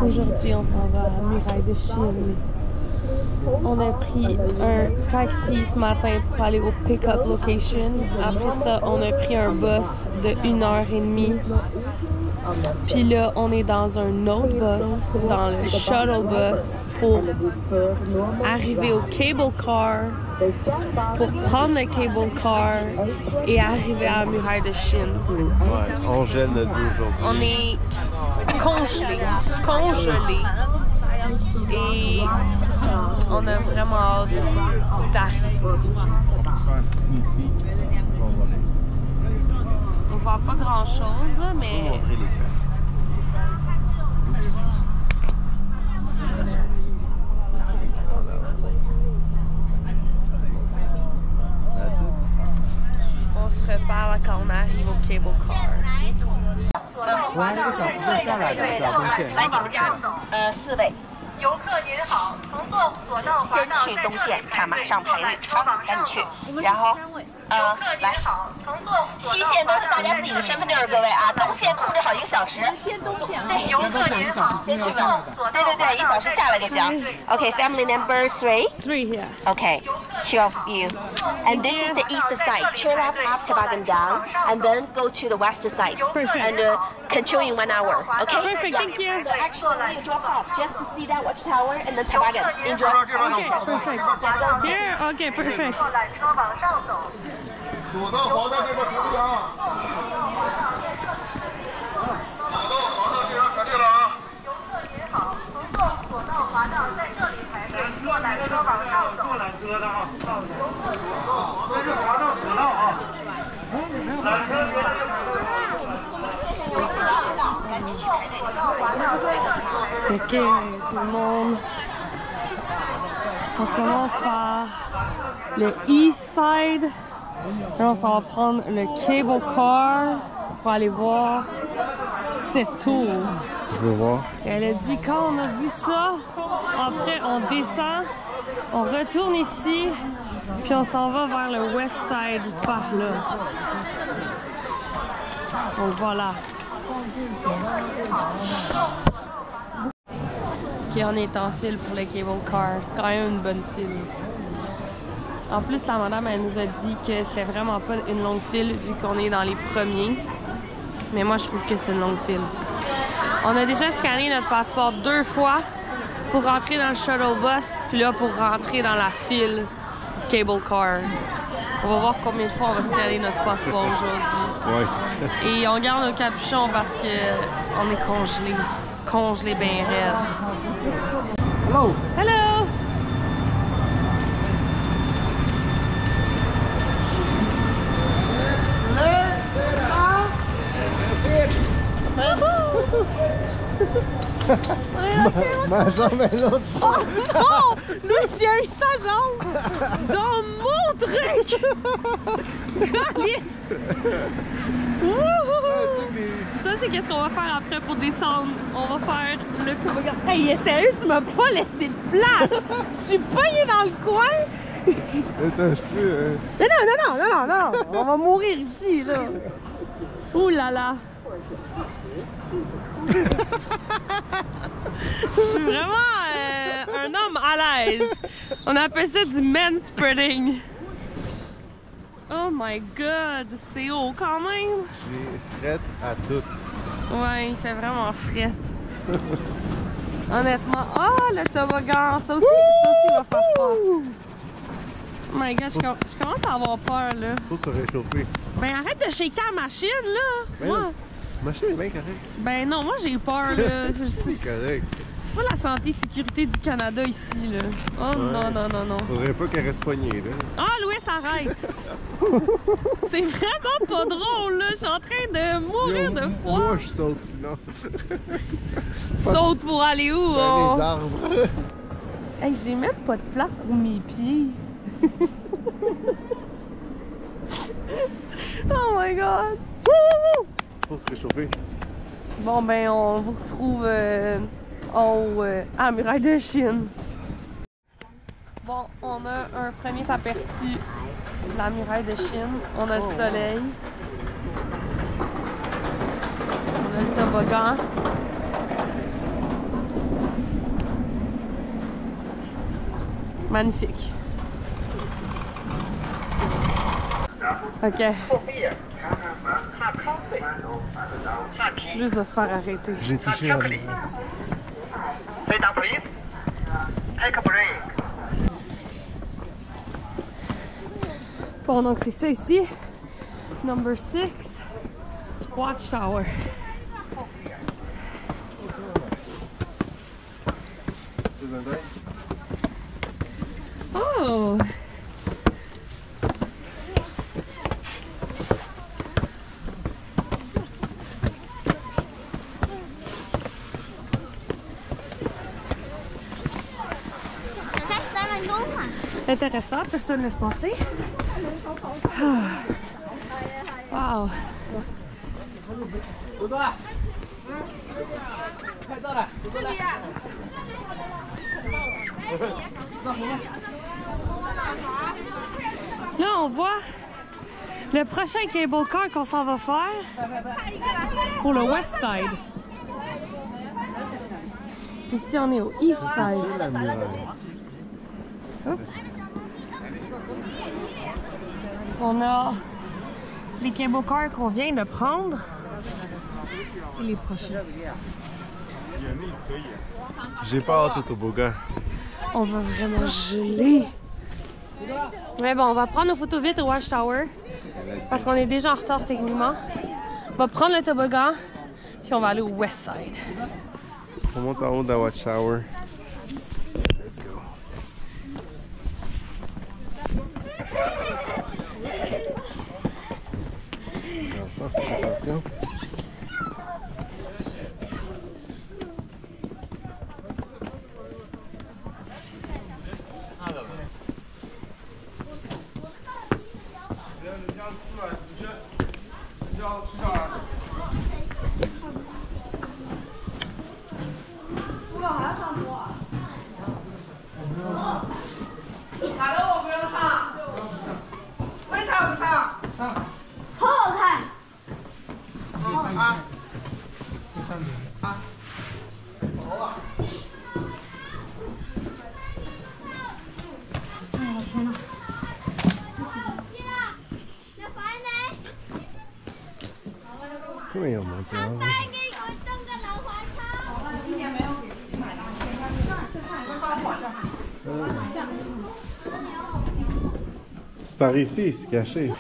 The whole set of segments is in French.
Aujourd'hui, on s'en va à Muraille de Chine. On a pris un taxi ce matin pour aller au pick-up location. Après ça, on a pris un bus de 1h30. Puis là, on est dans un autre bus, dans le shuttle bus, pour arriver au cable car, pour prendre le cable car et arriver à la Muraille de Chine. Ouais, on gèle notre vie aujourd'hui. On est congelé. Et on a vraiment hâte d'arriver. On voit pas grand chose, là, mais. On se reparle quand on arrive au cable car. 来这个小就下来的小东线。来你们家4位。游客您好，乘坐左道滑道先去东线，看马上排队啊，赶紧去。然后来，西线都是大家自己的身份证，各位啊，东线控制好1个小时。先东线啊。对，游客您好，先去问。对，1小时下来就行。Okay, family number 3. 3 here. Okay, 2 of you. And this is the east side. Turn up toboggan down, and then go to the west side. Perfect. And continue in 1 hour. Okay. Perfect. Thank you. So actually, when you drop off, just to see that watchtower and the toboggan. Enjoy. Okay, perfect. Here, okay, perfect. 左道滑道这边排队啊！左道滑道这边排队了啊！游客您好，乘坐左道滑道在这里排队，坐缆车往上走。坐缆车的啊，这是滑道左道啊。缆车别的就排队。这是左滑道，赶紧去排队。左道滑道在这里排队。Ok, tout le monde. On commence par le East Side. Là, on s'en va prendre le cable car pour aller voir cette tour. Je veux voir. Et elle a dit quand on a vu ça, après on descend, on retourne ici, puis on s'en va vers le West Side par là. Donc voilà. Ok, on est en file pour le cable car. C'est quand même une bonne file. En plus, la madame, elle nous a dit que c'était vraiment pas une longue file vu qu'on est dans les premiers. Mais moi, je trouve que c'est une longue file. On a déjà scanné notre passeport 2 fois pour rentrer dans le shuttle bus, puis là, pour rentrer dans la file du cable car. On va voir combien de fois on va scanner notre passeport aujourd'hui. Ouais, c'est ça. Et on garde nos capuchons parce qu'on est congelés. Congelés bien raides. Hello. Hello! Ma jambe est l'autre. Oh non! Louis, il a eu sa jambe dans mon truc! Calice! Ça, c'est qu'est-ce qu'on va faire après pour descendre. On va faire le toboggan. Hey, sérieux, tu m'as pas laissé de place! Je suis pognée dans le coin! Attends, je peux. Non! On va mourir ici, là! Ouh là là! Je suis vraiment un homme à l'aise. On appelle ça du manspreading. Oh my god, c'est haut quand même. J'ai frette à tout. Ouais, il fait vraiment frette. Honnêtement. Oh, le toboggan, ça aussi va faire peur. Oh my god, je commence à avoir peur là. Faut se réchauffer. Ben arrête de shaker la machine là. Ben Moi. La machine est bien correcte. Ben non, moi j'ai peur là. C'est correct. C'est pas la santé et sécurité du Canada ici là. Oh Ouais, non. Faudrait pas qu'elle reste poignée là. Ah Louis, arrête! C'est vraiment pas drôle là. Je suis en train de mourir de froid. Moi je saute sinon. Saute pour aller où? Dans les arbres. Hey, j'ai même pas de place pour mes pieds. Oh my god! Faut se réchauffer. Bon ben on vous retrouve en haut à la Muraille de Chine. Bon, on a un premier aperçu de la Muraille de Chine. On a le soleil. On a le toboggan. Magnifique. Ok. Juste va se faire arrêter. J'ai touché un... Bon, donc c'est ça ici. Number 6, Watchtower. Oh! Intéressant, personne ne laisse passer. Wow! Là, on voit le prochain cable car qu'on s'en va faire pour le West Side. Ici, on est au East Side. Oups. On a les cable cars qu'on vient de prendre et les prochains. J'ai pas hâte au toboggan. On va vraiment geler. Mais bon, on va prendre nos photos vite au Watchtower parce qu'on est déjà en retard techniquement. On va prendre le toboggan puis on va aller au West Side. On monte en haut de la Watchtower. Let's go. Faites attention. Comment ils ont monté en haut? C'est par ici, c'est caché.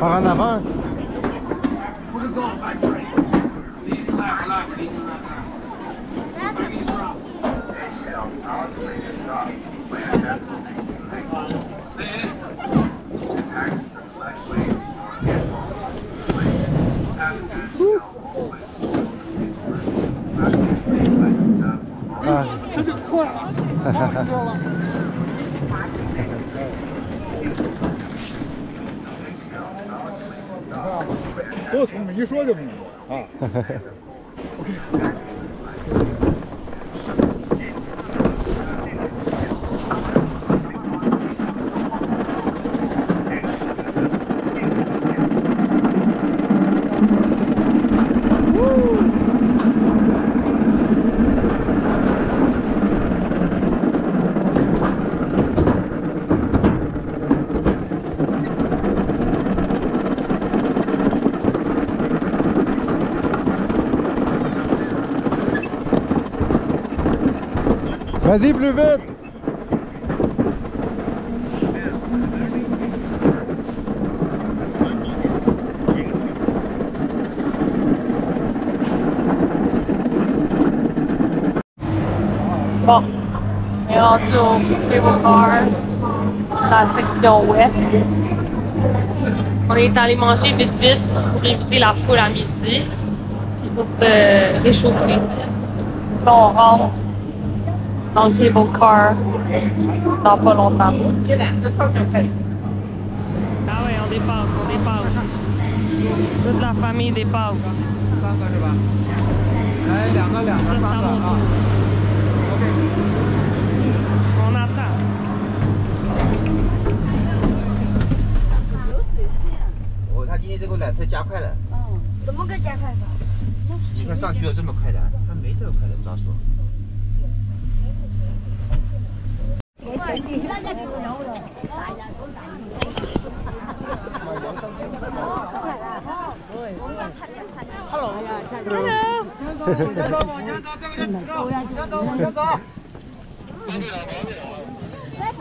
Par en avant. Ah. 多聪明，一说就明白啊。Vas-y, plus vite! Bon, on est rendu au cable car, la section ouest. On est allé manger vite pour éviter la foule à midi. pour se réchauffer. Là, on rentre dans le cable car dans pas longtemps. Ah ouais, on dépasse. Toute la famille dépasse. Ça, c'est à mon tour. On attend. 他今天这个缆车加快了。怎么个加快法？你看上去有这么快的，他没这么快的，咋说？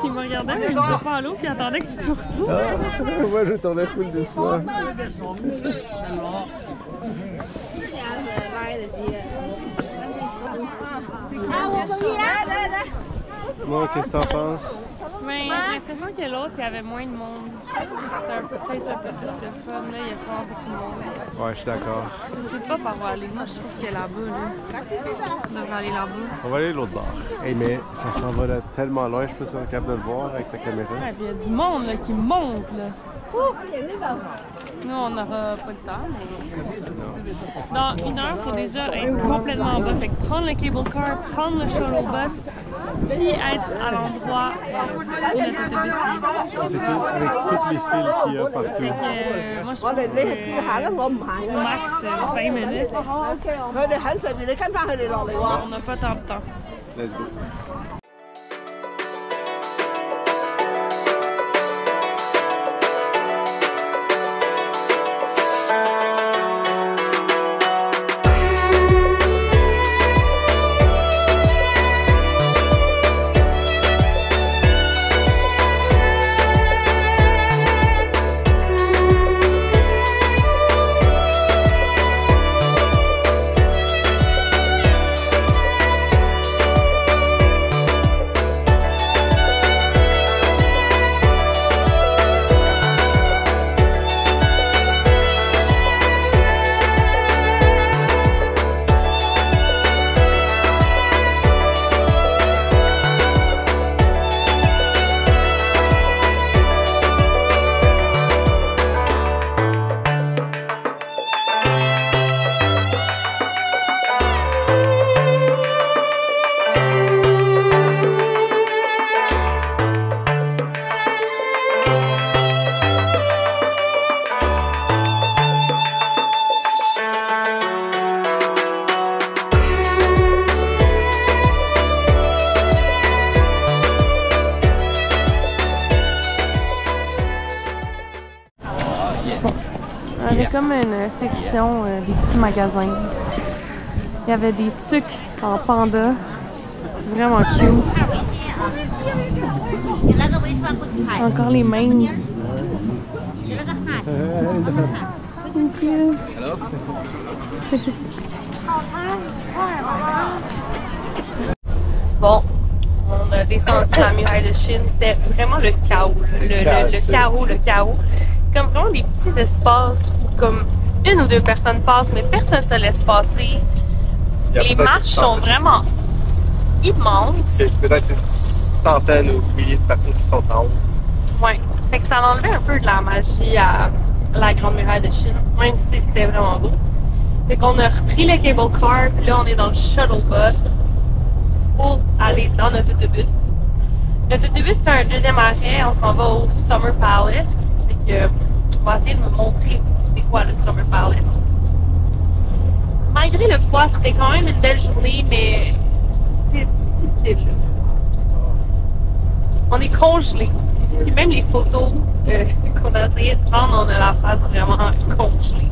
Il me regardait, mais il me disait pas allô, puis il attendait que tu te retournes. Moi, je tournais full de soi. Moi, qu'est-ce que t'en penses? Mais j'ai l'impression que l'autre, il y avait moins de monde. C'était peut-être un peu plus le fun, là, il y a pas beaucoup de monde. Ouais, je suis d'accord. Je sais pas par où aller. Moi, je trouve qu'il est là-bas, là. On devrait aller là-bas. On va aller de l'autre bord. Hey, mais ça s'en va là tellement loin, je sais pas si on est capable de le voir avec la caméra. Ouais, puis il y a du monde là, qui monte, là. Ouh! Nous, on n'aura pas le temps, mais... Dans 1 heure, il faut déjà être complètement en bas. Fait que prendre le cable car, prendre le shuttle bus, puis être à l'endroit où notre autobus est. C'est tout, avec toutes les fils qu'il y a partout. Fait que, moi, je pense que au max 20 minutes. On n'a pas tant de temps. Let's go. Il y avait comme une section des petits magasins. Il y avait des tucs en panda. C'est vraiment cute. Encore les mêmes. Bon, on a descendu la muraille de Chine. C'était vraiment le chaos. Le chaos. Comme vraiment des petits espaces où comme 1 ou 2 personnes passent, mais personne ne se laisse passer. Les marches sont vraiment immenses. Peut-être une centaine ou milliers de personnes qui sont en haut. Ouais. Fait que ça enlevait un peu de la magie à la Grande Muraille de Chine, même si c'était vraiment beau. Fait qu'on a repris le cable car, puis là on est dans le shuttle bus pour aller dans notre autobus. Notre autobus fait un 2e arrêt, on s'en va au Summer Palace. On va essayer de me montrer aussi c'est quoi le Summer Palace. Malgré le froid, c'était quand même une belle journée, mais c'était difficile. On est congelé. Et même les photos qu'on a essayé de prendre, on a la face vraiment congelée.